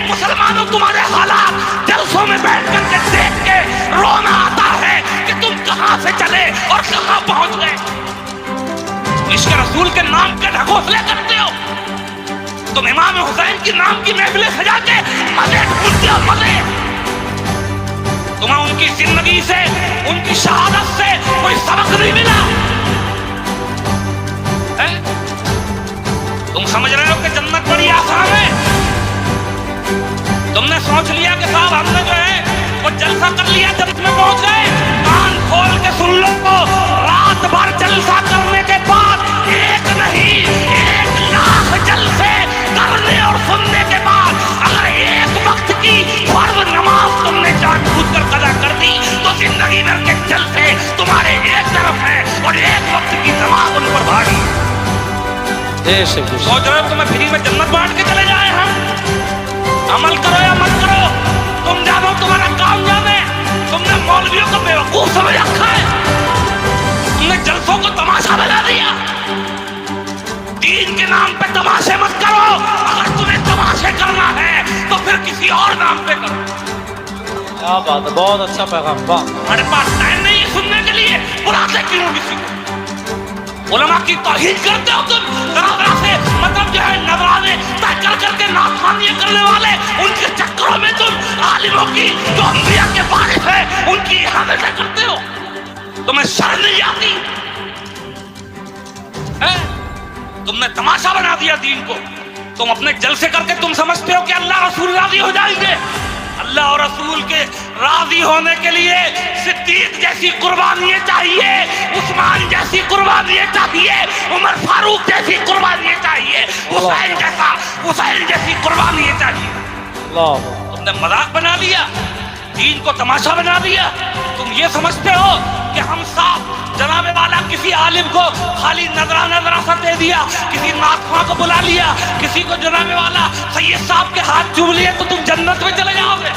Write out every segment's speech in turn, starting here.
مسلمانوں تمہارے حالات جلسوں میں بیٹھ کر کے دیکھ کے رونا آتا ہے کہ تم کہاں سے چلے اور کہاں پہنچ گئے. عشق رسول کے نام کے ڈھکوسلے کرتے ہو. تم امام حسین کی نام کی محفلیں سجا کے مزے ڈھونڈتے ہو, مزے. تمہیں ان کی زندگی سے, ان کی شہادت سے کوئی سبق نہیں ملا. تم سمجھ رہے ہو کہ جنت بڑی آسان ہے. تم نے سوچ لیا کہ صاحب ہم نے جو ہے وہ جلسہ کر لیا, جنت میں پہنچ گئے. کان کھول کے سن لو, رات بھر جلسہ کرنے کے بعد ایک نہیں 1,00,000 جلسے کرنے اور سننے کے بعد اگر ایک وقت کی فرض نماز تم نے جان بوجھ کر قضا کر دی تو زندگی بھر کے جلسے تمہارے ایک طرف ہیں اور ایک وقت کی نماز ان پر بھاری. سوچ رہے ہو تمہیں فری میں جنت بانٹ کے چلے جائیں ہم؟ عمل کرو یا مت کرو, تم جانو تمہارا کام جانے. تم نے مولویوں کو بیوقوف سمجھ رکھا ہے, تم نے جلسوں کو تماشا بنا دیا. دین کے نام پہ تماشے مت کرو. اگر تمہیں تماشے کرنا ہے تو پھر کسی اور نام پہ کرو. کیا بات ہے, بہت اچھا پیغام. ہمارے پاس ٹائم نہیں ہے سننے کے لیے, بلاتے کیوں کسی کو؟ علماء کی توہین کرتے ہو تم. طرح سے مطلب جو ہے نظرانے طے کر کے نافرمانیاں کرنے والے, ان کے چکروں میں تم عالموں کی جو انبیاء کے وارث ہیں ان کی احانتیں کرتے ہو. تمہیں شرم نہیں آتی؟ تم نے تماشا بنا دیا دین کو. تم اپنے جلسے کر کے تم سمجھتے ہو کہ اللہ رسول راضی ہو جائیں گے. اللہ اور رسول کے راضی ہونے کے لیے صدیق جیسی قربانیاں چاہیے, عثمان جیسی قربانیاں چاہیے, عمر فاروق جیسی قربانیاں چاہیے, حسین جیسی قربانیاں چاہیے. تم نے مذاق بنا لیا, دین کو تماشا بنا دیا. تم یہ سمجھتے ہو کہ ہم صاحب جناب والا کسی عالم کو خالی نظرانہ سا دے دیا, کسی ناخواں کو بلا لیا, کسی کو جناب والا سید صاحب کے ہاتھ چوم لیے تو تم جنت میں چلے جاؤ گے.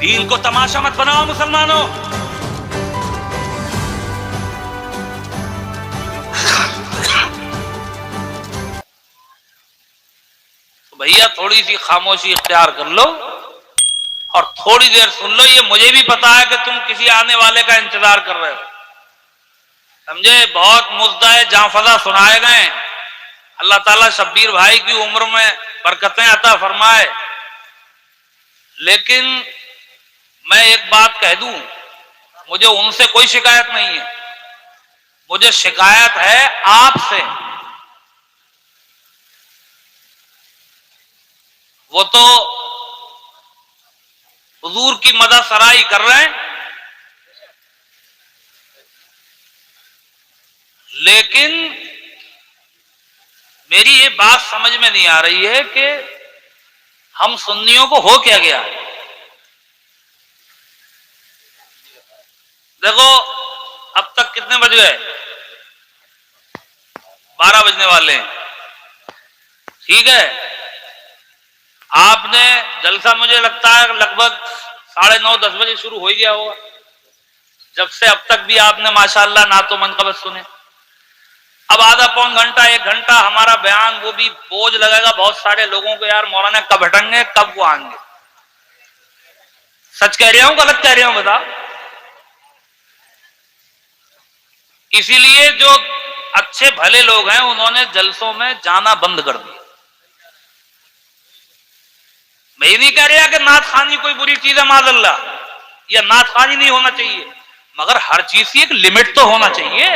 دین کو تماشا مت بناؤ مسلمانوں. بھیا تھوڑی سی خاموشی اختیار کر لو اور تھوڑی دیر سن لو. یہ مجھے بھی پتا ہے کہ تم کسی آنے والے کا انتظار کر رہے ہو, سمجھے. بہت مزدہ جاں فضا سنائے گئے. اللہ تعالیٰ شبیر بھائی کی عمر میں برکتیں عطا فرمائے. لیکن میں ایک بات کہہ دوں, مجھے ان سے کوئی شکایت نہیں ہے, مجھے شکایت ہے آپ سے. وہ تو حضور کی مدح سرائی کر رہے ہیں, لیکن میری یہ بات سمجھ میں نہیں آ رہی ہے کہ ہم سنیوں کو ہو کیا گیا. دیکھو اب تک کتنے بج گئے؟ 12 بجنے والے ہیں. ٹھیک ہے, آپ نے جلسہ مجھے لگتا ہے لگ بھگ 9:30-10 بجے شروع ہو گیا ہوگا. جب سے اب تک بھی آپ نے ماشاءاللہ نعت و منقبت سنے. اب آدھا پون گھنٹہ 1 گھنٹہ ہمارا بیان وہ بھی بوجھ لگے گا بہت سارے لوگوں کو, یار مولانا کب ہٹیں گے, کب وہ آئیں گے. سچ کہہ رہا ہوں غلط کہہ رہا ہوں بتا. اسی لیے جو اچھے بھلے لوگ ہیں انہوں نے جلسوں میں جانا بند کر دیا. میں یہ نہیں کہہ رہا کہ نعت خوانی کوئی بری چیز ہے معاذ اللہ, یا نعت خوانی نہیں ہونا چاہیے, مگر ہر چیز کی ایک لمٹ تو ہونا چاہیے.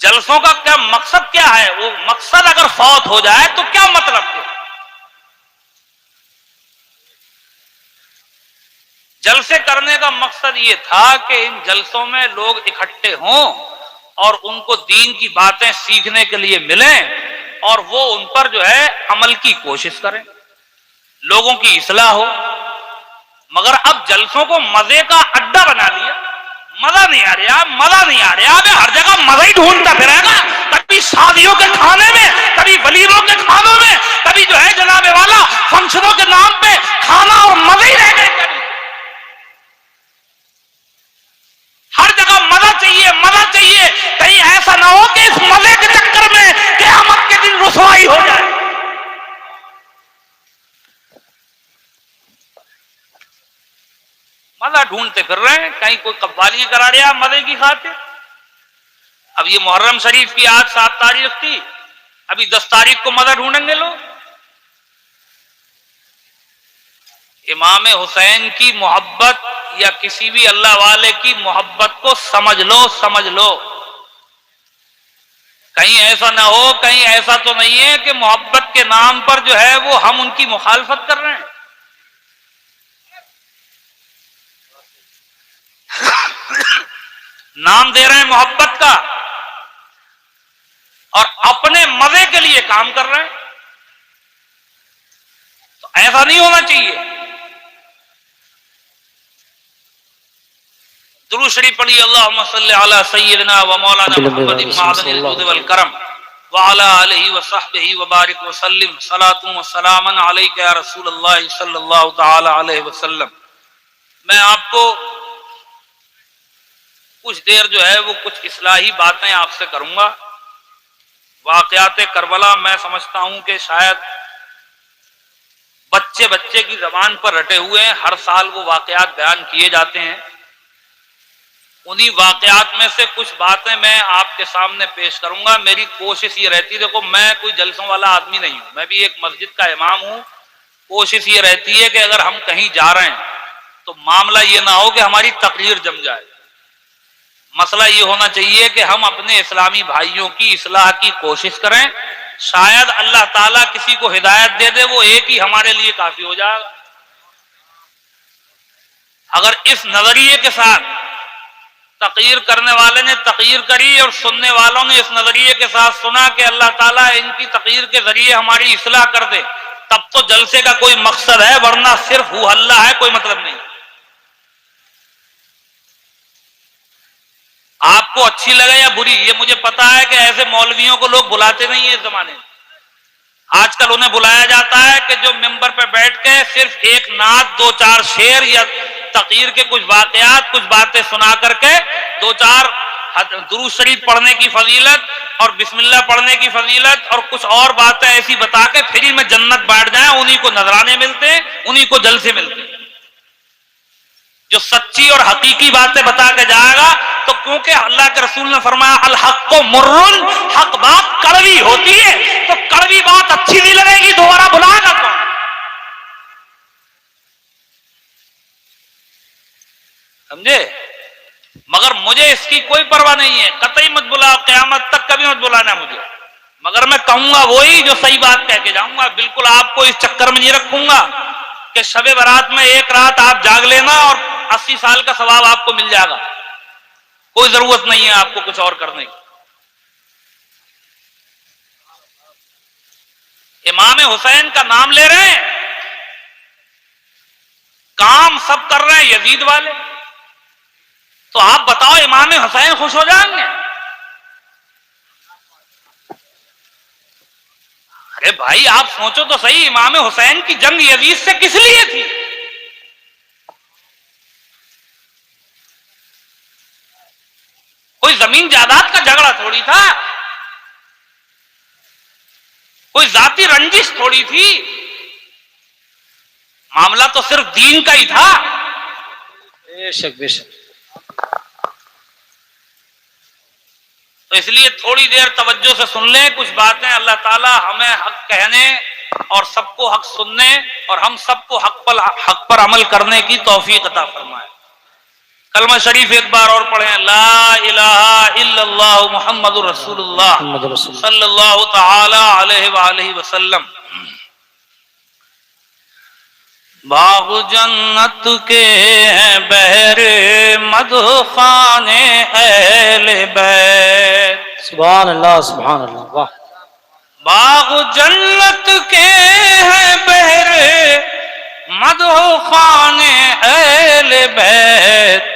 جلسوں کا کیا مقصد کیا ہے؟ وہ مقصد اگر فوت ہو جائے تو کیا مطلب ہے؟ جلسے کرنے کا مقصد یہ تھا کہ ان جلسوں میں لوگ اکٹھے ہوں اور ان کو دین کی باتیں سیکھنے کے لیے ملیں اور وہ ان پر جو ہے عمل کی کوشش کریں, لوگوں کی اصلاح ہو. مگر اب جلسوں کو مزے کا اڈا بنا لیا. مزہ نہیں آ رہا, مزہ نہیں آ رہا. اب ہر جگہ مزہ ہی ڈھونڈتا پھرے گا, کبھی شادیوں کے کھانے میں, کبھی ولیموں کے کھانوں میں, کبھی جو ہے جناب والا فنکشنوں کے نام پہ کھانا اور مزے ہی رہ گئے. ہر جگہ مزہ چاہیے, مزہ چاہیے. کہیں ایسا ڈھونڈتے پھر رہے ہیں کہیں کوئی قوالیاں کرا رہا مزے کی خاطر. اب یہ محرم شریف کی آج 7 تاریخ تھی, ابھی 10 تاریخ کو مزہ ڈھونڈیں گے لوگ. امام حسین کی محبت یا کسی بھی اللہ والے کی محبت کو سمجھ لو. کہیں ایسا نہ ہو, کہیں ایسا تو نہیں ہے کہ محبت کے نام پر جو ہے وہ ہم ان کی مخالفت کر رہے ہیں. نام دے رہے ہیں محبت کا اور اپنے مزے کے لیے کام کر رہے ہیں. تو ایسا نہیں ہونا چاہیے. درود شریف پڑھی اللہم صلی علی سیدنا و مولانا محمد معدن الجود والکرم وعلی آلہ وصحبہ وبارک وسلم صلاۃ و سلام علیک یا رسول اللہ صلی اللہ تعالی علیہ وسلم. میں آپ کو کچھ دیر جو ہے وہ کچھ اصلاحی باتیں آپ سے کروں گا. واقعات کربلا میں سمجھتا ہوں کہ شاید بچے کی زبان پر رٹے ہوئے ہیں. ہر سال وہ واقعات بیان کیے جاتے ہیں. انہی واقعات میں سے کچھ باتیں میں آپ کے سامنے پیش کروں گا. میری کوشش یہ رہتی ہے, دیکھو میں کوئی جلسوں والا آدمی نہیں ہوں, میں بھی ایک مسجد کا امام ہوں. کوشش یہ رہتی ہے کہ اگر ہم کہیں جا رہے ہیں تو معاملہ یہ نہ ہو کہ ہماری تقریر جم جائے. مسئلہ یہ ہونا چاہیے کہ ہم اپنے اسلامی بھائیوں کی اصلاح کی کوشش کریں. شاید اللہ تعالیٰ کسی کو ہدایت دے دے, وہ ایک ہی ہمارے لیے کافی ہو جائے گا. اگر اس نظریے کے ساتھ تقریر کرنے والے نے تقریر کری اور سننے والوں نے اس نظریے کے ساتھ سنا کہ اللہ تعالیٰ ان کی تقریر کے ذریعے ہماری اصلاح کر دے, تب تو جلسے کا کوئی مقصد ہے, ورنہ صرف ہو ہلہ ہے, کوئی مطلب نہیں. آپ کو اچھی لگے یا بری, یہ مجھے پتا ہے کہ ایسے مولویوں کو لوگ بلاتے نہیں ہیں اس زمانے میں. آج کل انہیں بلایا جاتا ہے کہ جو ممبر پہ بیٹھ کے صرف ایک نعت, 2-4 شعر یا تقریر کے کچھ واقعات, کچھ باتیں سنا کر کے 2-4 درود شریف پڑھنے کی فضیلت اور بسم اللہ پڑھنے کی فضیلت اور کچھ اور باتیں ایسی بتا کے فری میں جنت بانٹ جائیں. انہی کو نذرانے ملتے ہیں, انہی کو جلسے ملتے ہیں. جو سچی اور حقیقی باتیں بتا کے جائے گا, تو کیونکہ اللہ کے رسول نے فرمایا الحق مرن, حق بات کڑوی ہوتی ہے, تو کڑوی بات اچھی نہیں لگے گی, دوبارہ بلائے گا کون؟ سمجھے؟ مگر مجھے اس کی کوئی پرواہ نہیں ہے, قطعی مت بلا, قیامت تک کبھی مت بلانا مجھے. مگر میں کہوں گا وہی جو صحیح بات کہہ کے جاؤں گا. بالکل آپ کو اس چکر میں نہیں رکھوں گا کہ شب برات میں ایک رات آپ جاگ لینا اور 80 سال کا ثواب آپ کو مل جائے گا. کوئی ضرورت نہیں ہے آپ کو کچھ اور کرنے کی. امام حسین کا نام لے رہے ہیں, کام سب کر رہے ہیں یزید والے, تو آپ بتاؤ امام حسین خوش ہو جائیں گے؟ ارے بھائی آپ سوچو تو صحیح, امام حسین کی جنگ یزید سے کس لیے تھی؟ کوئی زمین جائیداد کا جھگڑا تھوڑی تھا, کوئی ذاتی رنجش تھوڑی تھی. معاملہ تو صرف دین کا ہی تھا. بے شک بے شک. تو اس لیے تھوڑی دیر توجہ سے سن لیں کچھ باتیں. اللہ تعالیٰ ہمیں حق کہنے اور سب کو حق سننے اور ہم سب کو حق پر عمل کرنے کی توفیق عطا فرمائے. کلمہ شریف ایک بار اور پڑھیں, لا الہ الا اللہ محمد رسول اللہ صلی اللہ تعالی علیہ وآلہ وسلم. باغ جنت کے ہیں بہر مدح خانے اہل بیت. سبحان اللہ سبحان اللہ. واہ. باغ جنت کے ہیں بہر مدح خانے اہل بیت,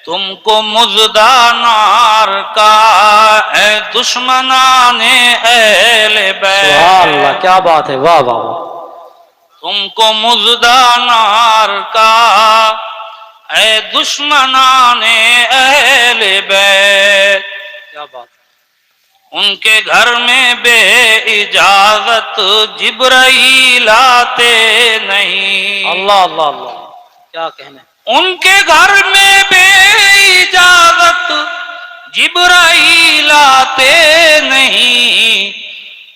تم کو مزدہ نار کا ہے دشمنان اہل بیت. سبحان اللہ, کیا بات ہے, واہ واہ واہ. تم کو مزدہ نار کا ہے دشمنان اہل بیت. کیا بات. ان کے گھر میں بے اجازت جبرائیل آتے نہیں. اللہ اللہ اللہ, کیا کہنے. ان کے گھر میں بے اجازت جبرائیل آتے نہیں،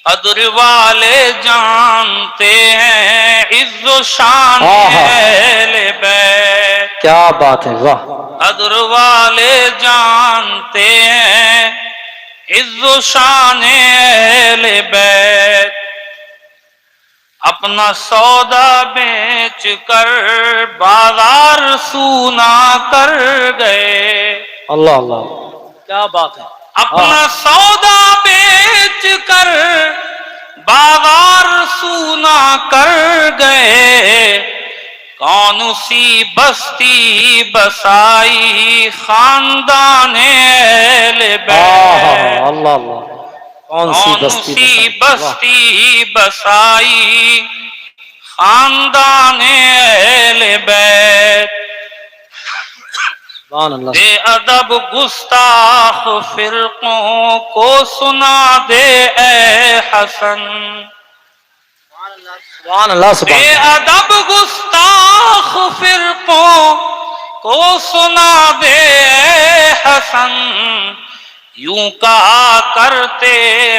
قدر والے جانتے ہیں عز و شان اہل بیت. کیا بات ہے، واہ. قدر والے جانتے ہیں عز و شان اہل بیت. اپنا سودا بیچ کر بازار سونا کر گئے. اللہ اللہ، کیا بات ہے. اپنا سودا بیچ کر بازار سونا کر گئے. کون سی بستی بسائی خاندان اہل بیت. اللہ اللہ، کون سی بستی بسائی خاندان اہل بیت. بے ادب گستاخ فرقوں کو سنا دے اے حسن. بے ادب گستاخ فرقوں کو سنا دے اے حسن. یوں کہا کرتے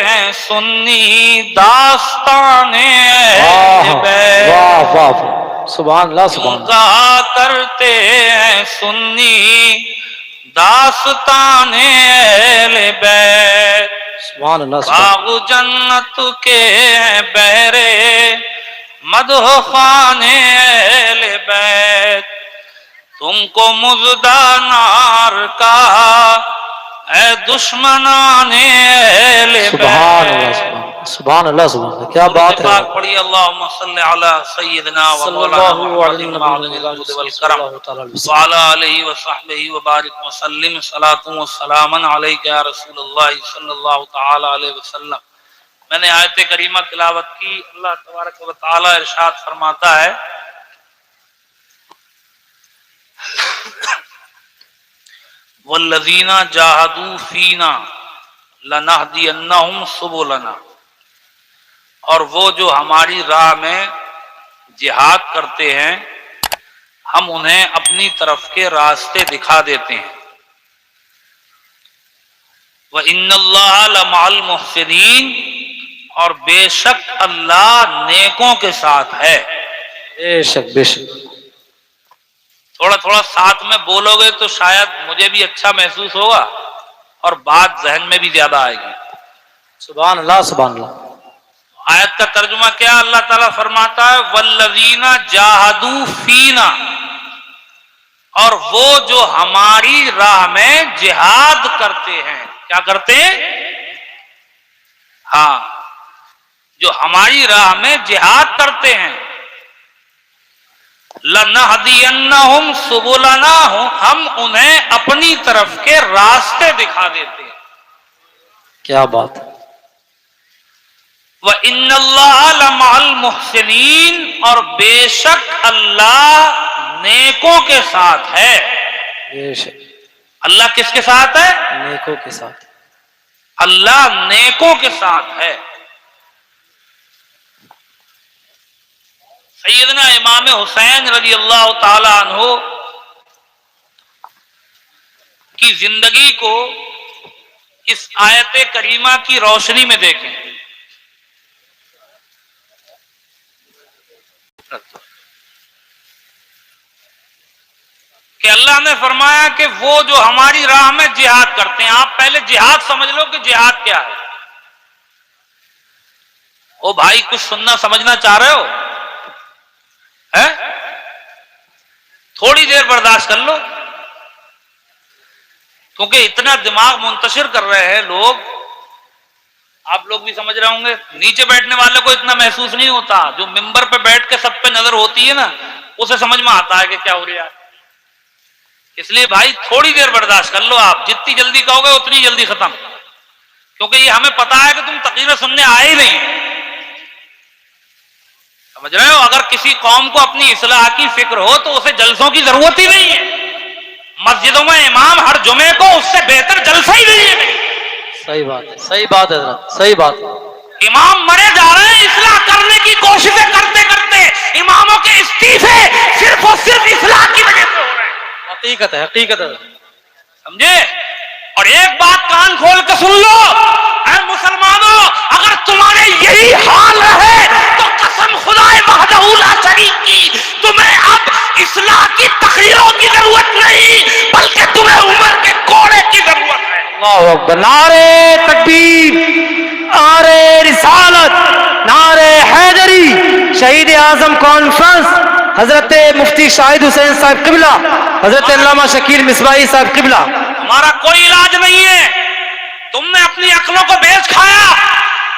ہیں سنی داستان اہل بیت. واہ واہ، سبحان اللہ سبحان اللہ. کہا کرتے ہیں سنی داستان اہل بیت. سبحان اللہ. باغ جنت کے بہرے مدح خوان اہل بیت. تم کو مزدہ نار کا اے دشمنان اہل بیت. سبحان اللہ سبحان اللہ سبحان اللہ، کیا بات ہے. پڑھی اللہم صلی علی سیدنا و مولانا محمد والکرم وعلی آلہ وصحبہ وبارک وسلم. صلاۃ و سلام علیک یا رسول اللہ صلی اللہ تعالی علیہ وسلم. میں نے آیت کریمہ تلاوت کی. اللہ تبارک و تعالی ارشاد فرماتا ہے والذین جاہدوا فینا لنہدینہم سبلنا. اور وہ جو ہماری راہ میں جہاد کرتے ہیں ہم انہیں اپنی طرف کے راستے دکھا دیتے ہیں. وَإِنَّ اللَّهَ لَمَعَ الْمُحْسِنِينَ. اور بے شک اللہ نیکوں کے ساتھ ہے. بے شک بے شک. تھوڑا تھوڑا ساتھ میں بولو گے تو شاید مجھے بھی اچھا محسوس ہوگا اور بات ذہن میں بھی زیادہ آئے گی. سبحان اللہ سبحان اللہ. آیت کا ترجمہ کیا؟ اللہ تعالیٰ فرماتا ہے والذین جاہدوا فینا. اور وہ جو ہماری راہ میں جہاد کرتے ہیں. کیا کرتے ہیں؟ ہاں، جو ہماری راہ میں جہاد کرتے ہیں. لَنَهْدِيَنَّهُمْ سُبُلَنَا. ہم انہیں اپنی طرف کے راستے دکھا دیتے ہیں. کیا بات ہے. وَإِنَّ اللَّهَ لَمَعَ الْمُحْسِنِينَ. اور بے شک اللہ نیکوں کے ساتھ ہے. بے شک. اللہ کس کے ساتھ ہے؟ نیکوں کے ساتھ. اللہ نیکوں کے ساتھ ہے. سیدنا امام حسین رضی اللہ تعالی عنہ کی زندگی کو اس آیت کریمہ کی روشنی میں دیکھیں. کہ اللہ نے فرمایا کہ وہ جو ہماری راہ میں جہاد کرتے ہیں. آپ پہلے جہاد سمجھ لو کہ جہاد کیا ہے. او بھائی کچھ سننا سمجھنا چاہ رہے ہو؟ تھوڑی دیر برداشت کر لو کیونکہ اتنا دماغ منتشر کر رہے ہیں لوگ. آپ لوگ بھی سمجھ رہے ہوں گے. نیچے بیٹھنے والے کو اتنا محسوس نہیں ہوتا. جو ممبر پہ بیٹھ کے سب پہ نظر ہوتی ہے نا اسے سمجھ میں آتا ہے کہ کیا ہو رہا ہے. اس لیے بھائی تھوڑی دیر برداشت کر لو. آپ جتنی جلدی کہو گے اتنی جلدی ختم. کیونکہ یہ ہمیں پتا ہے کہ تم تقریر سننے آئے ہی نہیں. سمجھ رہے ہو؟ اگر کسی قوم کو اپنی اصلاح کی فکر ہو تو اسے جلسوں کی ضرورت ہی نہیں ہے. مسجدوں میں امام ہر جمعے کو اس سے بہتر جلسہ ہی نہیں ہے. صحیح بات ہے. صحیح بات ہے حضرت. صحیح بات ہے. امام مرے جا رہے ہیں اصلاح کرنے کی کوششیں کرتے کرتے. اماموں کے استعفے صرف اور صرف اصلاح کی وجہ سے ہو رہے ہیں. حقیقت ہے، حقیقت ہے. سمجھے؟ اور ایک بات کان کھول کے سن لو اے مسلمانوں، اگر تمہارے یہی حال رہے تو قسم خدائے وحدہ لا شریک کی تمہیں اب اصلاح کی تقریروں کی ضرورت نہیں بلکہ تمہیں عمر کے کوڑے کی ضرورت ہے. اللہ اکبر. نعرے تکبیر، نعرے رسالت، نعرے حیدری. شہید اعظم کانفرنس حضرت مفتی شاہد حسین صاحب قبلہ، حضرت علامہ شکیل مصباحی صاحب قبلہ. ہمارا کوئی علاج نہیں ہے. تم نے اپنی عقلوں کو بیچ کھایا.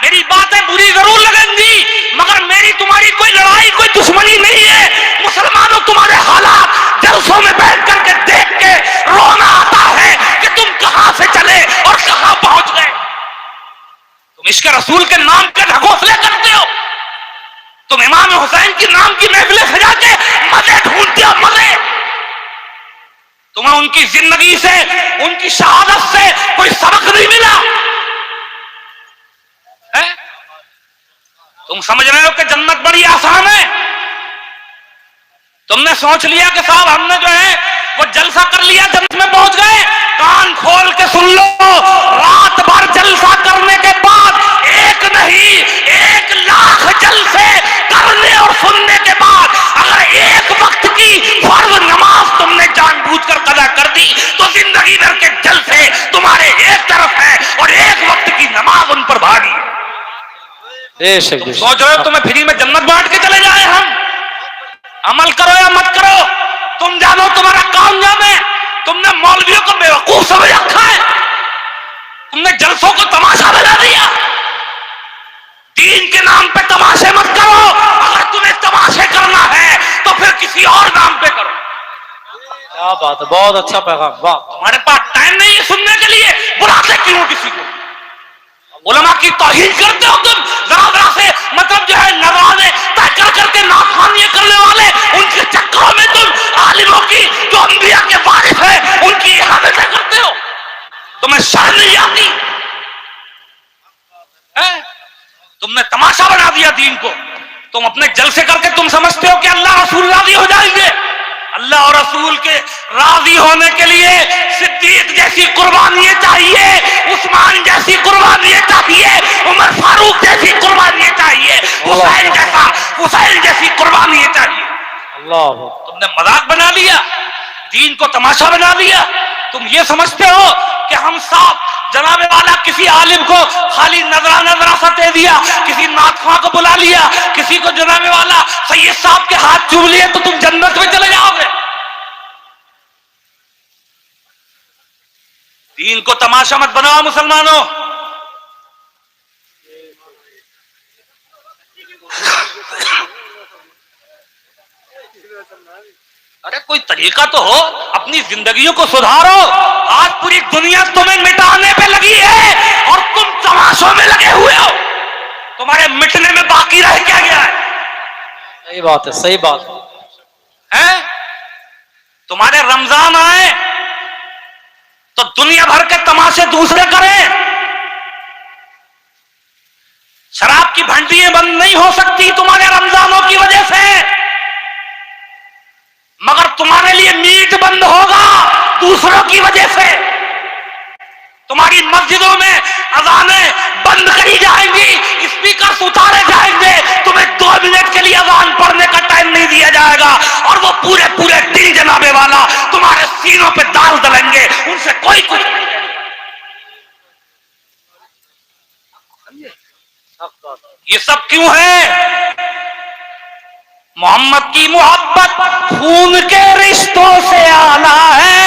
میری باتیں بری ضرور لگیں گی مگر میری تمہاری کوئی لڑائی، کوئی دشمنی نہیں ہے. مسلمانوں، تمہارے حالات جلسوں میں بیٹھ کر کے دیکھ کے رونا آتا ہے کہ تم کہاں سے چلے اور کہاں پہنچ گئے. تم عشق رسول کے نام کے ڈھکوسلے کرتے ہو. تم امام حسین کی نام کی محفلیں سجا کے مزے ڈھونڈتے ہو، مزے. تمہیں ان کی زندگی سے، ان کی شہادت سے کوئی سبق نہیں ملا. تم سمجھ رہے ہو کہ جنت بڑی آسان ہے. تم نے سوچ لیا کہ صاحب ہم نے جو ہے وہ جلسہ کر لیا، جنت میں پہنچ گئے. کان کھول کے سن لو، رات بھر جلسہ کرنے کے بعد ایک نہیں 1,00,000 جلسے کرنے اور سننے کے بعد اگر ایک وقت کی فرض نماز تم نے جان بوجھ کر قضا کر دی تو زندگی بھر کے جلسے تمہارے ایک طرف ہے اور ایک وقت کی نماز ان پر بھاری ہے. تم سوچ رہے ہو تمہیں فری میں جنت بانٹ کے چلے جائیں ہم؟ عمل کرو یا مت کرو، تم جانو، تمہارا کام جانے. تم نے مولویوں کو بیوقوف سمجھ رکھا ہے. تم نے جلسوں کو تماشا بنا دیا. دین کے نام پہ تماشے مت کرو. اگر تمہیں تماشے کرنا ہے تو پھر کسی اور نام پہ کرو. کیا بات ہے، بہت اچھا پیغام. واہ. تمہارے پاس ٹائم نہیں ہے سننے کے لیے، بلاتے کیوں کسی کو؟ علماء کی توہین کرتے ہو تم. ذرا ذرا سے مطلب جو ہے نوازے طے کر کر کے نافرمانیاں کرنے والے، ان کے چکروں میں تم عالموں کی جو انبیاء کے وارث ہیں ان کی احانتیں کرتے ہو. تمہیں شرم نہیں آتی؟ تم نے تماشا بنا دیا دین کو. تم اپنے جلسے کر کے تم سمجھتے ہو کہ اللہ رسول راضی ہو جائیں گے. اللہ اور رسول کے راضی ہونے کے لیے صدیق جیسی قربانیاں چاہیے، عثمان جیسی قربانیاں چاہیے، عمر فاروق جیسی قربانیاں چاہیے، حسین جیسی قربانیاں چاہیے. اللہ. تم نے مذاق بنا لیا، دین کو تماشا بنا لیا. تم یہ سمجھتے ہو کہ ہم صاحب جناب والا کسی عالم کو خالی نظرہ سا دے دیا، کسی نعت خواں کو بلا لیا، کسی کو جناب والا سید صاحب کے ہاتھ چوم لیے تو تم جنت میں چلے جاؤ گے. دین کو تماشا مت بناؤ مسلمانوں. ارے کوئی طریقہ تو ہو، اپنی زندگیوں کو سدھارو. آج پوری دنیا تمہیں مٹانے پہ لگی ہے اور تم تماشوں میں لگے ہوئے ہو. تمہارے مٹنے میں باقی رہ کیا گیا ہے؟ صحیح بات ہے، صحیح بات ہے. تمہارے رمضان آئے تو دنیا بھر کے تماشے دوسرے کریں. شراب کی بھنڈیاں بند نہیں ہو سکتی تمہارے رمضانوں کی وجہ سے، مگر تمہارے لیے میٹ بند ہوگا دوسروں کی وجہ سے. تمہاری مسجدوں میں اذانیں بند کری جائیں گی، اسپیکر اتارے جائیں گے، تمہیں 2 منٹ کے لیے اذان پڑھنے کا ٹائم نہیں دیا جائے گا اور وہ پورے دن جنابے والا تمہارے سینوں پہ دال ڈلیں گے، ان سے کوئی کچھ نہیں. یہ سب کیوں ہے؟ محمد کی محبت خون کے رشتوں سے اعلیٰ ہے.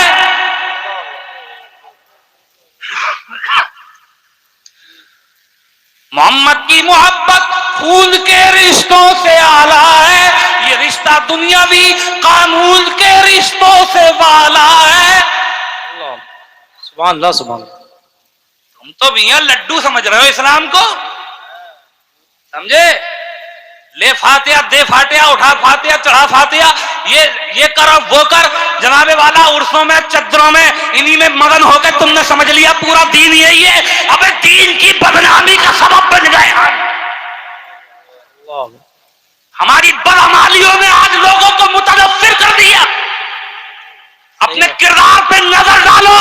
محمد کی محبت خون کے رشتوں سے اعلیٰ ہے. یہ رشتہ دنیاوی قانون کے رشتوں سے والا ہے. سبحان اللہ، سبحان اللہ. تم تو بھی لڈو سمجھ رہے ہو اسلام کو، سمجھے؟ لے فاتحہ، دے فاتحہ، اٹھا فاتحہ، چڑھا فاتحہ، یہ کر وہ کر، جناب والا عرصوں میں چدروں میں انہی میں مگن ہو کے تم نے سمجھ لیا پورا دین یہی ہے. اب دین کی بدنامی کا سبب بن گئے. ہماری بدعمالیوں نے آج لوگوں کو متنفر کر دیا. اب اپنے کردار پہ نظر ڈالو.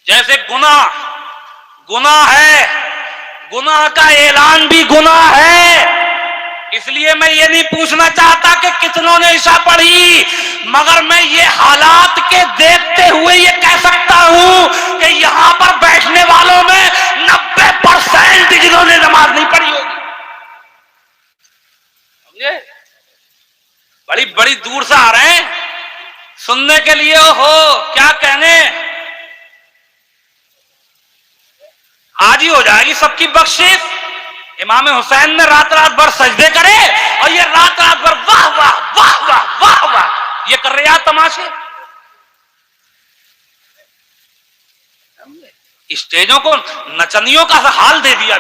جیسے گناہ ہے، گناہ کا اعلان بھی گناہ ہے. اس لیے میں یہ نہیں پوچھنا چاہتا کہ کتنوں نے عشاء پڑھی، مگر میں یہ حالات کے دیکھتے ہوئے یہ کہہ سکتا ہوں کہ یہاں پر بیٹھنے والوں میں 90% جنہوں نے نماز نہیں پڑھی ہوگی. بڑی بڑی دور سے آ رہے ہیں سننے کے لیے. ہو کیا کہنے، آج ہی ہو جائے گی سب کی بخشش. امام حسین نے رات رات بھر سجدے کرے اور یہ رات رات بھر واہ واہ واہ واہ واہ واہ یہ کر رہے ہیں تماشے. اسٹیجوں کو نچنیوں کا حال دے دیا.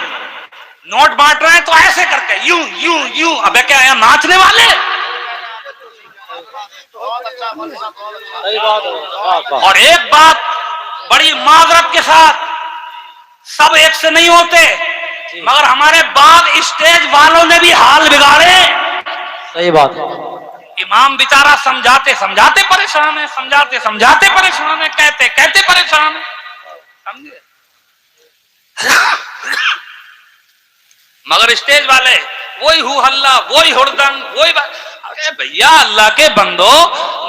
نوٹ بانٹ رہے ہیں تو ایسے کر کے یوں یوں یوں. ابے کیا ہے ناچنے والے؟ اور ایک بات بڑی معذرت کے ساتھ، سب ایک سے نہیں ہوتے، مگر ہمارے بعد اسٹیج والوں نے بھی حال بگاڑے. صحیح بات ہے. امام بیچارہ سمجھاتے سمجھاتے پریشان ہے، سمجھاتے سمجھاتے پریشان ہے، کہتے کہتے پریشان ہے. سمجھے؟ مگر اسٹیج والے وہی ہو ہلہ، وہی ہردن، وہی بات. ارے بھیا اللہ کے بندو،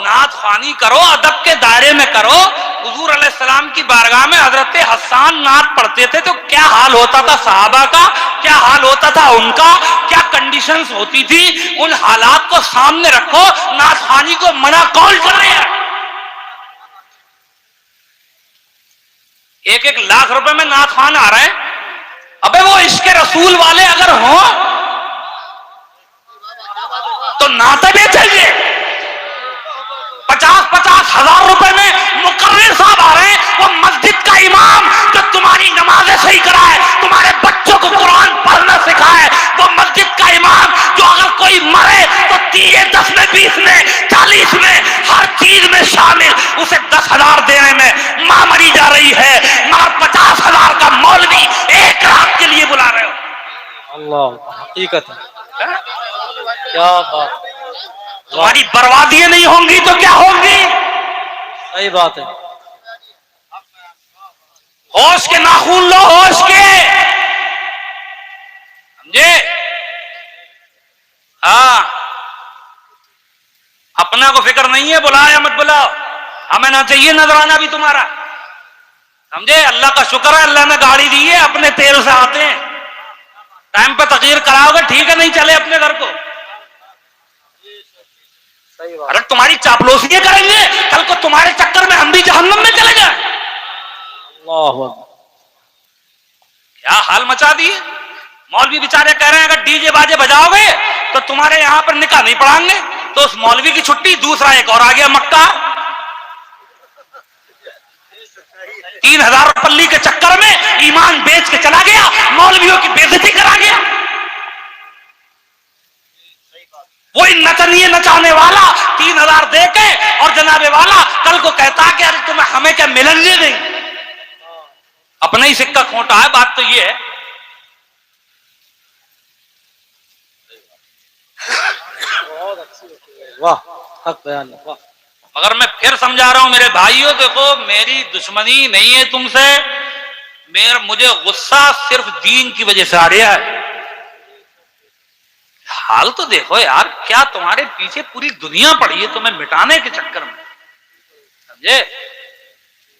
نعت خوانی کرو، ادب کے دائرے میں کرو. حضور علیہ السلام کی بارگاہ میں حضرت حسان نعت پڑھتے تھے تو کیا حال ہوتا تھا صحابہ کا، کیا حال ہوتا تھا ان کا، کیا کنڈیشنز ہوتی تھی. ان حالات کو سامنے رکھو. نعت خوانی کو منع کون کر رہے ہیں؟ 1-1 لاکھ روپے میں نعت خوان آ رہے ہیں. ابے وہ عشق رسول والے اگر ہوں تو نعتیں بیچیں گے. 50-50 ہزار روپے میں مقرر صاحب آ رہے ہیں. وہ مسجد کا امام جو تمہاری نمازیں صحیح کرائے، تمہارے بچوں کو قرآن پڑھنا سکھائے، وہ مسجد کا امام جو اگر کوئی مرے تو 10 میں 20 میں 40 میں ہر چیز میں شامل، اسے 10,000 دینے میں ماں مری جا رہی ہے، مگر 50,000 کا مولوی 1 رات کے لیے بلا رہے ہو. اللہ حقیقت ہے. کیا بات. تمہاری بربادیاں نہیں ہوں گی تو کیا ہوں گی؟ صحیح بات ہے. ہوش کے ناخون لو، ہوش کے. سمجھے؟ ہاں اپنا کو فکر نہیں ہے، بلایا مت بلاؤ. ہمیں نہ چاہیے نظرانہ بھی تمہارا. سمجھے؟ اللہ کا شکر ہے اللہ نے گاڑی دی ہے، اپنے تیل سے آتے ہیں. ٹائم پہ تقریر کراؤ گے ٹھیک ہے، نہیں چلے اپنے گھر کو. ارے تمہاری چاپلوسیاں کریں گے، کل کو تمہارے چکر میں ہم بھی جہنم میں چلے جائیں. اللہ کیا حال مچا دیے. مولوی بیچارے کہہ رہے ہیں اگر ڈی جے باجے بجاؤ گے تو تمہارے یہاں پر نکاح نہیں پڑھائیں گے. تو اس مولوی کی چھٹی. دوسرا ایک اور آ گیا مکہ، 3,000 پلی کے چکر میں ایمان بیچ کے چلا گیا، مولویوں کی بے عزتی کرا گیا. وہی نچنیے نچانے والا 3,000 دے کے اور جناب والا کل کو کہتا کہ ارے تمہیں ہمیں کیا ملن گے نہیں. اپنا ہی سکہ کھوٹا ہے. بات تو یہ ہے. واہ حق بیان. واہ. مگر میں پھر سمجھا رہا ہوں میرے بھائیوں، دیکھو میری دشمنی نہیں ہے تم سے، مجھے غصہ صرف دین کی وجہ سے آ رہا ہے. حال تو دیکھو یار، کیا تمہارے پیچھے پوری دنیا پڑی ہے تمہیں مٹانے کے چکر میں. سمجھے؟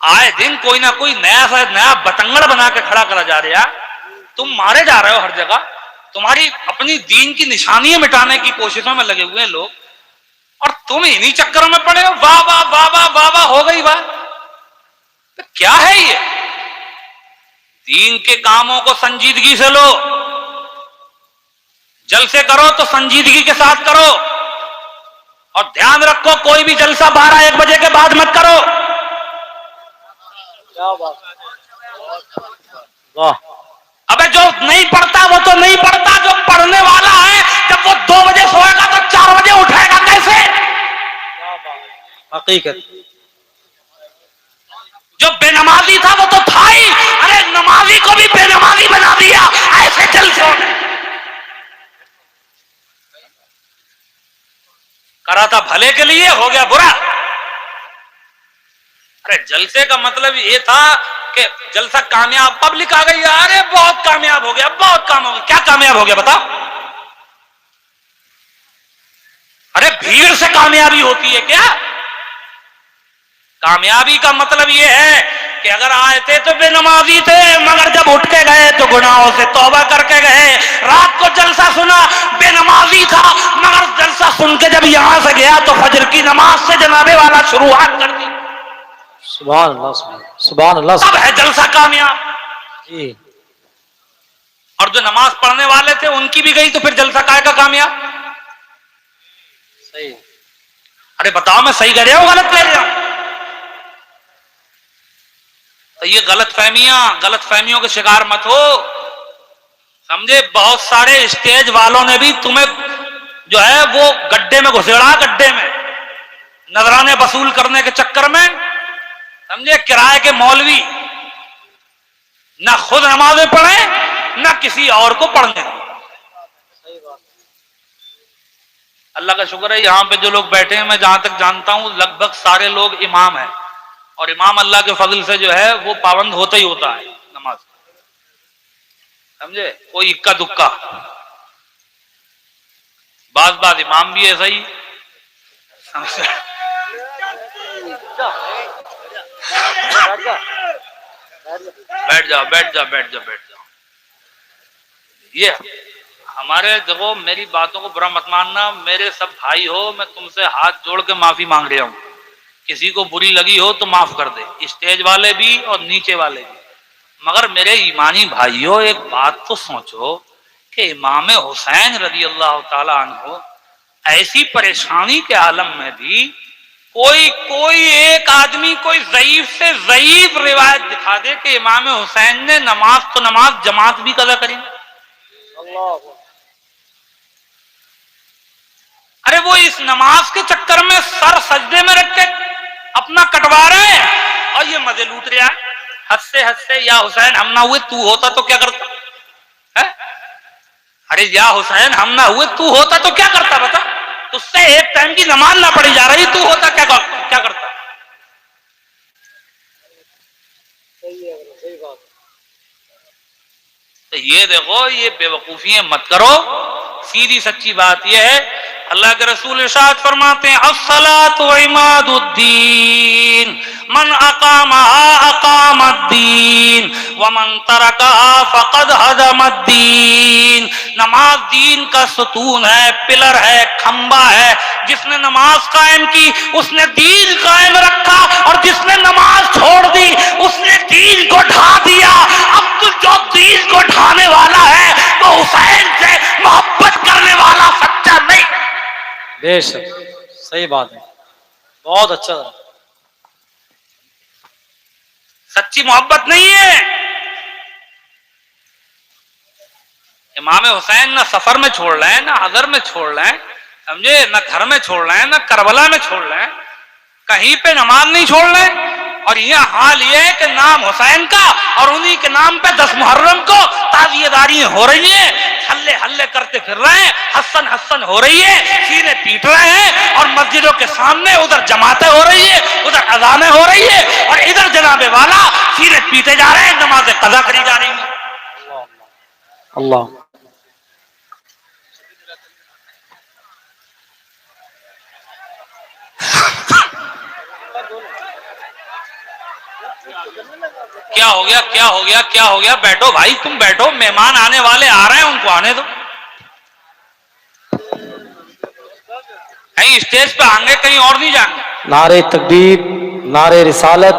آئے دن کوئی نہ کوئی نیا بتنگڑ بنا کے کھڑا کرا جا رہا. تم مارے جا رہے ہو ہر جگہ. تمہاری اپنی دین کی نشانیاں مٹانے کی کوششوں میں لگے ہوئے ہیں لوگ، اور تم انہی چکروں میں پڑے ہو. واہ واہ واہ واہ واہ واہ ہو گئی بات. تو کیا ہے یہ؟ دین کے کاموں کو سنجیدگی سے لو. جلسے کرو تو سنجیدگی کے ساتھ کرو، اور دھیان رکھو کوئی بھی جلسہ 12-1 بجے کے بعد مت کرو. واہ. ابے جو نہیں پڑھتا وہ تو نہیں پڑھتا، جو پڑھنے والا ہے جب وہ 2 بجے سوئے گا تو 4 بجے اٹھے گا کیسے؟ حقیقت. جو بے نمازی تھا وہ تو تھا ہی، ارے نمازی کو بھی بے نمازی بنا دیا ایسے جلسوں نے. کرا تھا بھلے کے لیے، ہو گیا برا۔ ارے جلسے کا مطلب یہ تھا کہ جلسہ کامیاب، پبلک آ گئی، ارے بہت کامیاب ہو گیا، بہت کام ہو گیا۔ کیا کامیاب ہو گیا بتا؟ ارے بھیڑ سے کامیابی ہوتی ہے کیا؟ کامیابی کا مطلب یہ ہے کہ اگر آئے تھے تو بے نمازی تھے، مگر جب اٹھ کے گئے تو گناہوں سے توبہ کر کے گئے۔ رات کو جلسہ سنا، بے نمازی تھا، مگر جلسہ سن کے جب یہاں سے گیا تو فجر کی نماز سے جنابے والا شروعات کر دی۔ سبحان اللہ، سبحان اللہ، سب ہے جلسہ کامیاب۔ جی اور جو نماز پڑھنے والے تھے ان کی بھی گئی تو پھر جلسہ کائے کا کامیاب؟ صحیح۔ ارے بتاؤ میں صحیح کہہ رہا ہوں غلط کہہ رہا ہوں؟ تو یہ غلط فہمیوں کے شکار مت ہو، سمجھے؟ بہت سارے اسٹیج والوں نے بھی تمہیں جو ہے وہ گڈھے میں گھسیڑا، گڈھے میں نذرانے وصول کرنے کے چکر میں، سمجھے؟ کرائے کے مولوی نہ خود نمازیں پڑھیں نہ کسی اور کو پڑھنے دیں۔ اللہ کا شکر ہے یہاں پہ جو لوگ بیٹھے ہیں، میں جہاں تک جانتا ہوں لگ بھگ سارے لوگ امام ہیں، اور امام اللہ کے فضل سے جو ہے وہ پابند ہوتا ہی ہوتا ہے نماز، سمجھے؟ کوئی اکا دکا، بعض امام بھی ایسا ہی، بیٹھ جاؤ۔ یہ ہمارے دیکھو، میری باتوں کو برا مت ماننا، میرے سب بھائی ہو، میں تم سے ہاتھ جوڑ کے معافی مانگ رہا ہوں، کسی کو بری لگی ہو تو معاف کر دے، اسٹیج والے بھی اور نیچے والے بھی۔ مگر میرے ایمانی بھائیوں، ایک بات تو سوچو کہ امام حسین رضی اللہ تعالی عنہ ایسی پریشانی کے عالم میں بھی کوئی ایک آدمی کوئی ضعیف سے ضعیف روایت دکھا دے کہ امام حسین نے نماز تو نماز جماعت بھی قضا کریں۔ ارے وہ اس نماز کے چکر میں سر سجدے میں رکھ کے اپنا کٹوا رہے ہیں اور یہ مزے لوٹ رہا ہے، ہنستے یا حسین ہم نہ ہوئے تو ہوتا تو کیا کرتا؟ ارے یا حسین ہم نہ ہوئے تو ہوتا تو کیا کرتا؟ بتا، تجھ سے ایک ٹائم کی نماز نہ پڑھی جا رہی، تو ہوتا کیا کرتا؟ تو یہ دیکھو، یہ بے وقوفیاں مت کرو، سیدھی سچی بات یہ ہے۔ اللہ کے رسول ارشاد فرماتے ہیں الصلاۃ عماد الدین من اقامها اقام الدین ومن ترکها فقد هدم الدین۔ نماز دین کا ستون ہے، پلر ہے، کھمبا ہے۔ جس نے نماز قائم کی اس نے دین قائم رکھا، اور جس نے نماز چھوڑ دی اس نے دین کو ڈھا دیا۔ اب تو جو دین کو ڈھانے والا ہے وہ حسین سے محبت کرنے والا سچا نہیں۔ بے شک، صحیح بات ہے، بہت اچھا، سچی محبت نہیں ہے۔ امام حسین نہ سفر میں چھوڑ رہے ہیں، نہ حضر میں چھوڑ رہے ہیں، سمجھے؟ نہ گھر میں چھوڑ رہے ہیں، نہ کربلا میں چھوڑ رہے ہیں، کہیں پہ نماز نہیں چھوڑ رہے ہیں۔ اور یہ حال یہ ہے کہ نام حسین کا اور انہی کے نام پہ 10 محرم کو تعزیہ داریاں ہو رہی ہیں، ہلے ہلے کرتے پھر رہے ہیں، حسن ہو رہی ہے، سینے پیٹ رہے ہیں، اور مسجدوں کے سامنے ادھر جماعتیں ہو رہی ہیں، ادھر اذانیں ہو رہی ہیں، اور ادھر جناب والا سینے پیٹے جا رہے ہیں، نمازیں قضا کری جا رہی ہیں۔ اللہ کیا ہو گیا؟ بیٹھو بھائی، تم بیٹھو، مہمان آنے والے آ رہے ہیں، ان کو آنے دو۔ کہیں اسٹیج پہ آئیں گے، کہیں اور نہیں جائیں گے۔ نعرہ تکبیر، نعرہ رسالت،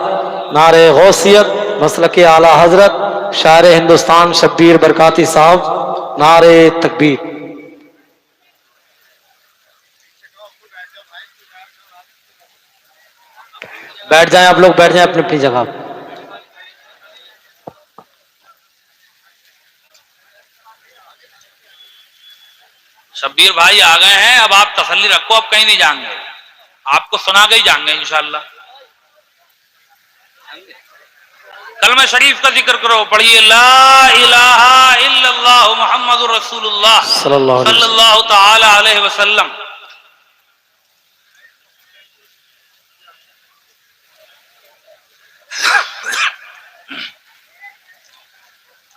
نعرہ غوثیت، مسلک اعلی حضرت شاعر ہندوستان شبیر برکاتی صاحب، نعرہ تکبیر۔ بیٹھ جائیں آپ لوگ، بیٹھ جائیں اپنی اپنی جگہ۔ شبیر بھائی آ گئے ہیں، اب آپ تسلی رکھو، اب کہیں نہیں جائیں گے، آپ کو سنا کے ہی جائیں گے انشاءاللہ۔ کلمہ شریف کا ذکر کرو، پڑھیے لا الہ الا اللہ محمد رسول اللہ صلی اللہ تعالی علیہ وسلم۔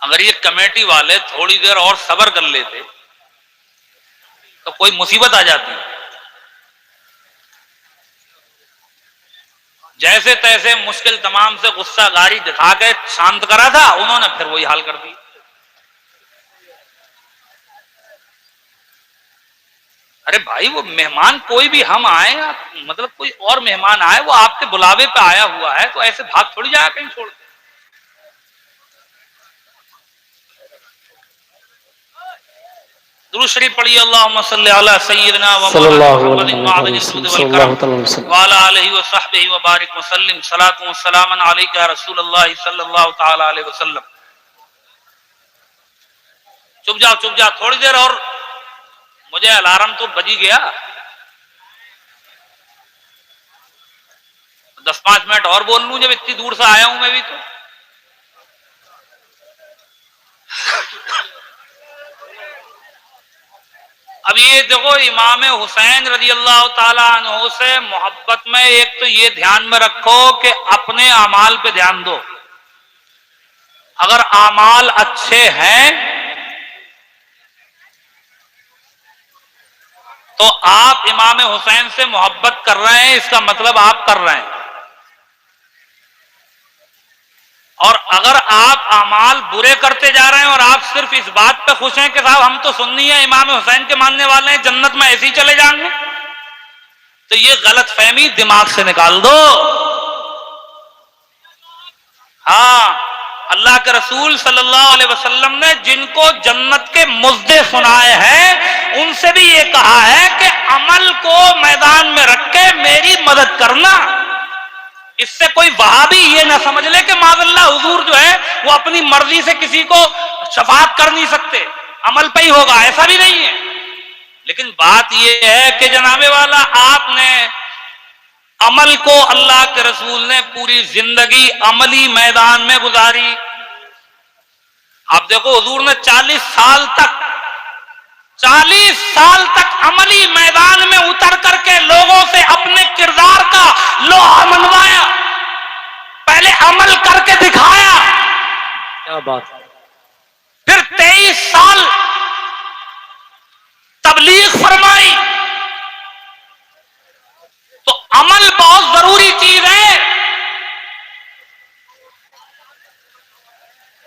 اگر یہ کمیٹی والے تھوڑی دیر اور صبر کر لیتے تو کوئی مصیبت آ جاتی. جیسے تیسے مشکل تمام سے غصہ گاری دکھا کے شانت کرا تھا انہوں نے، پھر وہی حال کر دی. ارے بھائی وہ مہمان کوئی بھی ہم آئے، مطلب کوئی اور مہمان آئے، وہ آپ کے بلاوے پہ آیا ہوا ہے تو ایسے بھاگ تھوڑی جایا کہیں چھوڑ. درود شریف پڑھیے. اللہم صلی علی سیدنا و مولانا محمد وعلی الجود والکرم وعلی آلہ وصحبہ وبارک وسلم. صلاۃ و سلام علیک یا رسول اللہ صلی اللہ تعالی علیہ وسلم. چپ جاؤ تھوڑی دیر اور، مجھے الارم تو بجی گیا. 10-5 منٹ اور بول لوں جب اتنی دور سے آیا ہوں میں بھی. تو اب یہ دیکھو، امام حسین رضی اللہ تعالیٰ عنہ سے محبت میں ایک تو یہ دھیان میں رکھو کہ اپنے اعمال پہ دھیان دو. اگر اعمال اچھے ہیں تو آپ امام حسین سے محبت کر رہے ہیں، اس کا مطلب آپ کر رہے ہیں. اور اگر آپ اعمال برے کرتے جا رہے ہیں اور آپ صرف اس بات پہ خوش ہیں کہ صاحب ہم تو سنی ہے، امام حسین کے ماننے والے ہیں، جنت میں ایسے ہی چلے جائیں گے، تو یہ غلط فہمی دماغ سے نکال دو. ہاں، اللہ کے رسول صلی اللہ علیہ وسلم نے جن کو جنت کے مزدے سنائے ہیں ان سے بھی یہ کہا ہے کہ عمل کو میدان میں رکھ کے میری مدد کرنا. اس سے کوئی وہابی یہ نہ سمجھ لے کہ معاذ اللہ حضور جو ہے وہ اپنی مرضی سے کسی کو شفاعت کر نہیں سکتے، عمل پہ ہی ہوگا، ایسا بھی نہیں ہے. لیکن بات یہ ہے کہ جناب والا آپ نے عمل کو، اللہ کے رسول نے پوری زندگی عملی میدان میں گزاری. آپ دیکھو حضور نے 40 سال تک عملی میدان میں اتر کر کے لوگوں سے اپنے کردار کا لوہا منوایا، پہلے عمل کر کے دکھایا. کیا بات. پھر 23 سال تبلیغ فرمائی. تو عمل بہت ضروری چیز ہے،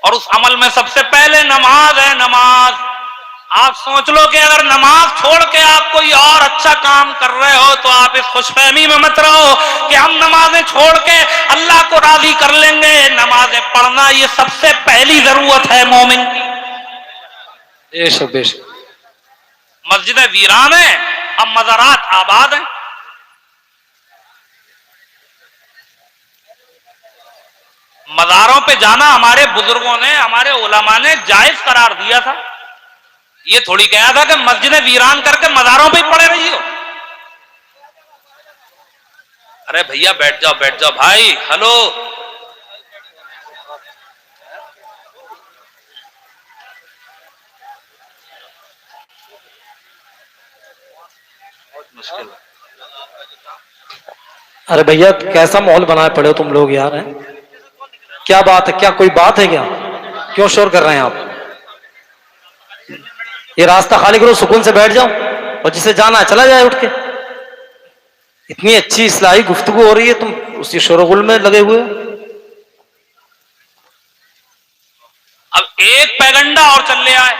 اور اس عمل میں سب سے پہلے نماز ہے. نماز، آپ سوچ لو کہ اگر نماز چھوڑ کے آپ کوئی اور اچھا کام کر رہے ہو تو آپ اس خوش فہمی میں مت رہو کہ ہم نمازیں چھوڑ کے اللہ کو راضی کر لیں گے. نمازیں پڑھنا یہ سب سے پہلی ضرورت ہے مومن کی. بے شک بے شک. مسجدیں ویران ہیں، اب مزارات آباد ہیں. مزاروں پہ جانا ہمارے بزرگوں نے، ہمارے علماء نے جائز قرار دیا تھا. یہ تھوڑی کہا تھا کہ مسجدیں ویران کر کے مزاروں پہ ہی پڑے رہی ہو. ارے بھیا بیٹھ جاؤ بھائی. ہلو، مشکل. ارے بھیا کیسا ماحول بنائے پڑے ہو تم لوگ یار. ہیں کیا بات ہے؟ کیا کوئی بات ہے کیا؟ کیوں شور کر رہے ہیں آپ؟ یہ راستہ خالی کرو، سکون سے بیٹھ جاؤ، اور جسے جانا ہے چلا جائے اٹھ کے. اتنی اچھی اصلاحی گفتگو ہو رہی ہے، تم اسی شور و غل میں لگے ہوئے. اب ایک پیغنڈا اور چل لے آئے.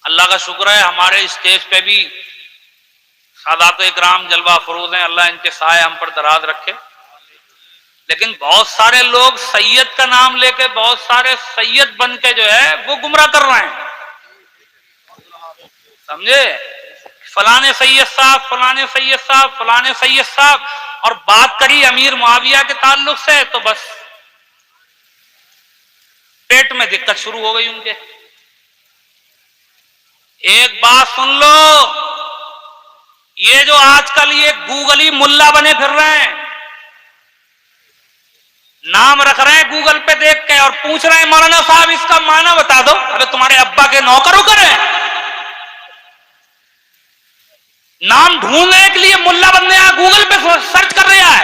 اللہ کا شکر ہے ہمارے اسٹیج پہ بھی سادات اکرام جلوہ فروز ہیں، اللہ ان کے سائے ہم پر دراز رکھے. لیکن بہت سارے لوگ سید کا نام لے کے، بہت سارے سید بن کے جو ہے وہ گمراہ کر رہے ہیں. سمجھے؟ فلانے سید صاحب، فلانے سید صاحب، فلانے سید صاحب، اور بات کری امیر معاویہ کے تعلق سے تو بس پیٹ میں دقت شروع ہو گئی ان کے. ایک بات سن لو، یہ جو آج کل یہ گوگلی ملا بنے پھر رہے ہیں، نام رکھ رہے ہیں گوگل پہ دیکھ کے اور پوچھ رہے ہیں مولانا صاحب اس کا معنی بتا دو. ارے تمہارے ابا کے نوکر ہو کرے نام ڈھونڈنے کے لیے ملا بننے گوگل پہ سرچ کر رہا ہے.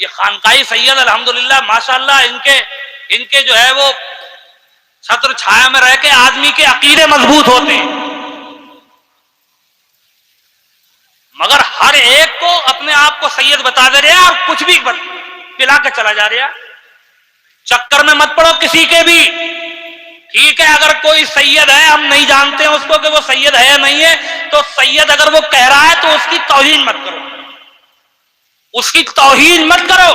یہ خانقاہی سید الحمدللہ ماشاءاللہ ان کے جو ہے وہ چھتر چھایا میں رہ کے آدمی کے عقیدے مضبوط ہوتے ہیں، مگر ہر ایک کو اپنے آپ کو سید بتا دے رہا اور کچھ بھی پلا کے چلا جا رہا، چکر میں مت پڑو کسی کے بھی۔ ٹھیک ہے اگر کوئی سید ہے، ہم نہیں جانتے ہیں اس کو کہ وہ سید ہے یا نہیں ہے، تو سید اگر وہ کہہ رہا ہے تو اس کی توہین مت کرو، اس کی توہین مت کرو،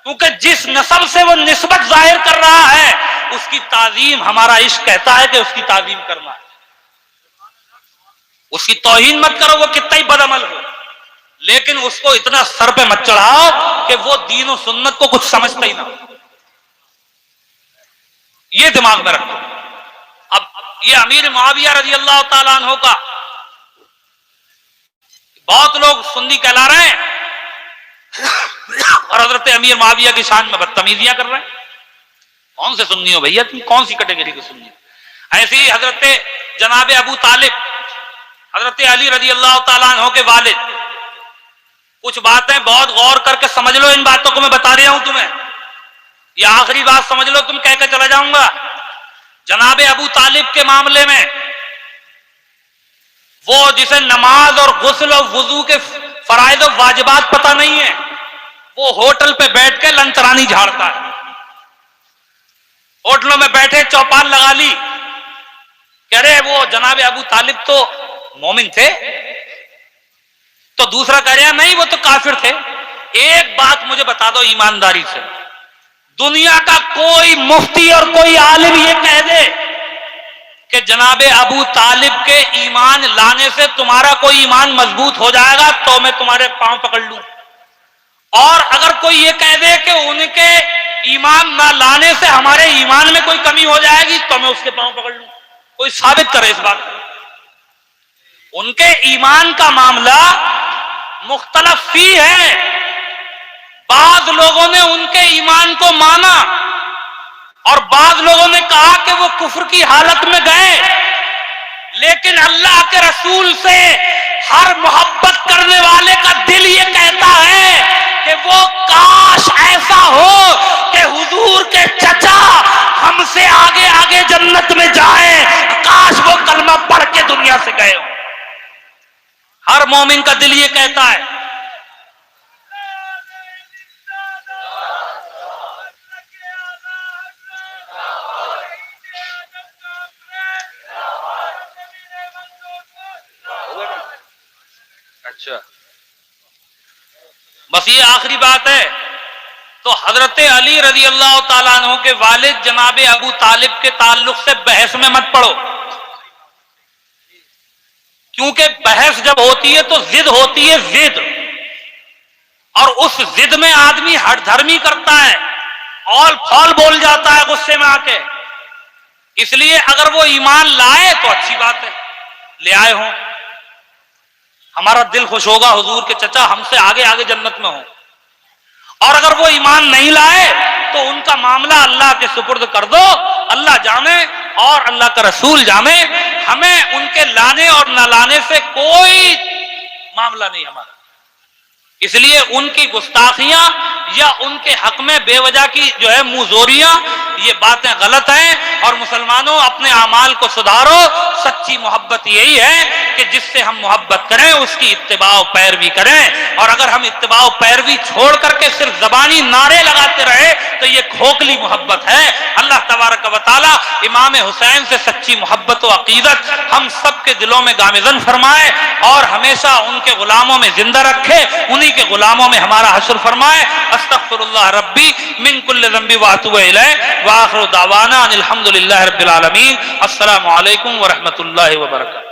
کیونکہ جس نسب سے وہ نسبت ظاہر کر رہا ہے اس کی تعظیم ہمارا عشق کہتا ہے کہ اس کی تعظیم کرنا ہے، اس کی توہین مت کرو، وہ کتنا ہی بدعمل ہو، لیکن اس کو اتنا سر پہ مت چڑھاؤ کہ وہ دین و سنت کو کچھ سمجھتا ہی نہ ہو، یہ دماغ میں رکھو۔ اب یہ امیر معاویہ رضی اللہ تعالیٰ عنہ کا بہت لوگ سنی کہلا رہے ہیں اور حضرت امیر معاویہ کی شان میں بدتمیزیاں کر رہے ہیں۔ کون سے سنی ہو بھیا تم؟ کون سی کیٹیگری کے سنی ہو؟ ایسے ہی حضرت جناب ابو طالب حضرت علی رضی اللہ تعالیٰ عنہ کے والد، کچھ باتیں بہت غور کر کے سمجھ لو، ان باتوں کو میں بتا رہا ہوں تمہیں، یہ آخری بات سمجھ لو، تم کہہ کے چلا جاؤں گا۔ جناب ابو طالب کے معاملے میں، وہ جسے نماز اور غسل اور وضو کے فرائض و واجبات پتہ نہیں ہے، وہ ہوٹل پہ بیٹھ کے لنچرانی جھاڑتا ہے، ہوٹلوں میں بیٹھے چوپان لگا لی، کہہ رہے وہ جناب ابو طالب تو مومن تھے، تو دوسرا کہہ رہے ہیں نہیں وہ تو کافر تھے۔ ایک بات مجھے بتا دو ایمانداری سے، دنیا کا کوئی مفتی اور کوئی عالم یہ کہہ دے کہ جناب ابو طالب کے ایمان لانے سے تمہارا کوئی ایمان مضبوط ہو جائے گا تو میں تمہارے پاؤں پکڑ لوں، اور اگر کوئی یہ کہہ دے کہ ان کے ایمان نہ لانے سے ہمارے ایمان میں کوئی کمی ہو جائے گی تو میں اس کے پاؤں پکڑ لوں، کوئی ثابت کرے اس بات کو۔ ان کے ایمان کا معاملہ مختلف فی ہے، بعض لوگوں نے ان کے ایمان کو مانا اور بعض لوگوں نے کہا کہ وہ کفر کی حالت میں گئے، لیکن اللہ کے رسول سے ہر محبت کرنے والے کا دل یہ کہتا ہے کہ وہ کاش ایسا ہو کہ حضور کے چچا ہم سے آگے آگے جنت میں جائیں، کاش وہ کلمہ پڑھ کے دنیا سے گئے ہوں۔ ہر مومن کا دل یہ کہتا ہے۔ اچھا بس یہ آخری بات ہے، تو حضرت علی رضی اللہ تعالیٰ عنہ کے والد جناب ابو طالب کے تعلق سے بحث میں مت پڑو، کیونکہ بحث جب ہوتی ہے تو ضد ہوتی ہے، ضد، اور اس ضد میں آدمی ہٹ دھرمی کرتا ہے، اول پھول بول جاتا ہے غصے میں آ کے۔ اس لیے اگر وہ ایمان لائے تو اچھی بات ہے، لے آئے ہوں، ہمارا دل خوش ہوگا حضور کے چچا ہم سے آگے آگے جنت میں ہوں، اور اگر وہ ایمان نہیں لائے تو ان کا معاملہ اللہ کے سپرد کر دو، اللہ جانے اور اللہ کا رسول جانے، ہمیں ان کے لانے اور نہ لانے سے کوئی معاملہ نہیں ہمارا۔ اس لیے ان کی گستاخیاں یا ان کے حق میں بے وجہ کی جو ہے منہ زوریاں، یہ باتیں غلط ہیں، اور مسلمانوں اپنے اعمال کو سدھارو۔ سچی محبت یہی ہے کہ جس سے ہم محبت کریں اس کی اتباع و پیروی کریں، اور اگر ہم اتباع و پیروی چھوڑ کر کے صرف زبانی نعرے لگاتے رہے تو یہ کھوکھلی محبت ہے۔ اللہ تبارک و تعالی امام حسین سے سچی محبت و عقیدت ہم سب کے دلوں میں گامزن فرمائے، اور ہمیشہ ان کے غلاموں میں زندہ رکھے، انہی کے غلاموں میں ہمارا حشر فرمائے۔ استغفر اللہ ربی من کل ذنب واتوب الیہ، وآخر دعوانا ان الحمد للہ رب العالمین۔ السلام علیکم ورحمۃ اللہ وبرکاتہ۔